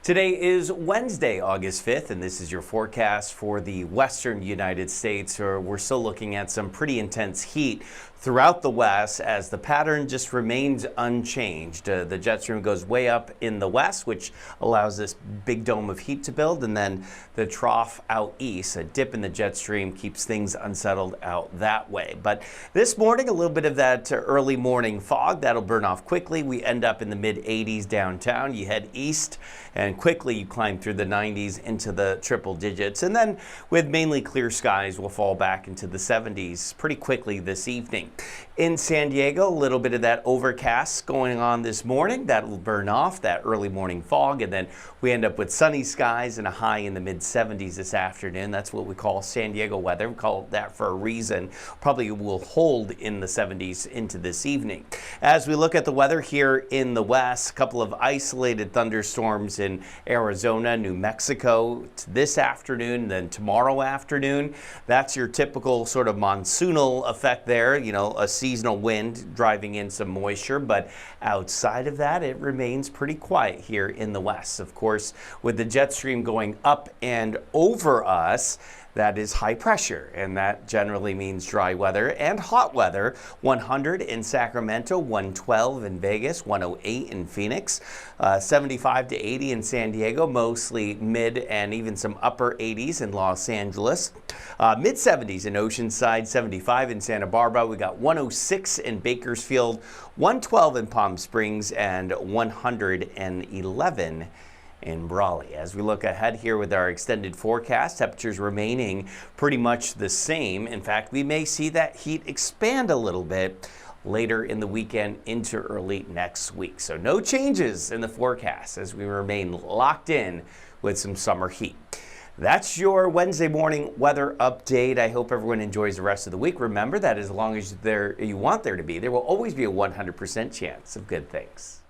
Today is Wednesday, August 5th, and this is your forecast for the western United States. We're still looking at some pretty intense heat throughout the west as the pattern just remains unchanged. The jet stream goes way up in the west, which allows this big dome of heat to build, and then the trough out east, a dip in the jet stream, keeps things unsettled out that way. But this morning, a little bit of that early morning fog that'll burn off quickly. We end up in the mid 80s downtown. You head east and quickly you climb through the 90s into the triple digits, and then with mainly clear skies we'll fall back into the 70s pretty quickly this evening. In San Diego, a little bit of that overcast going on this morning. That'll burn off, that early morning fog, and then we end up with sunny skies and a high in the mid 70s this afternoon. That's what we call San Diego weather. We call it that for a reason. Probably will hold in the 70s into this evening. As we look at the weather here in the west, a couple of isolated thunderstorms in Arizona, New Mexico this afternoon, then tomorrow afternoon. That's your typical sort of monsoonal effect there, a seasonal wind driving in some moisture, but outside of that, it remains pretty quiet here in the west. Of course, with the jet stream going up and over us, that is high pressure, and that generally means dry weather and hot weather. 100 in Sacramento, 112 in Vegas, 108 in Phoenix, 75 to 80 in San Diego, mostly mid and even some upper 80s in Los Angeles, mid 70s in Oceanside, 75 in Santa Barbara. We got 106 in Bakersfield, 112 in Palm Springs, and 111 in Brawley. As we look ahead here with our extended forecast, temperatures remaining pretty much the same. In fact, we may see that heat expand a little bit later in the weekend into early next week. So no changes in the forecast as we remain locked in with some summer heat. That's your Wednesday morning weather update. I hope everyone enjoys the rest of the week. Remember that as long as you want there to be, there will always be a 100% chance of good things.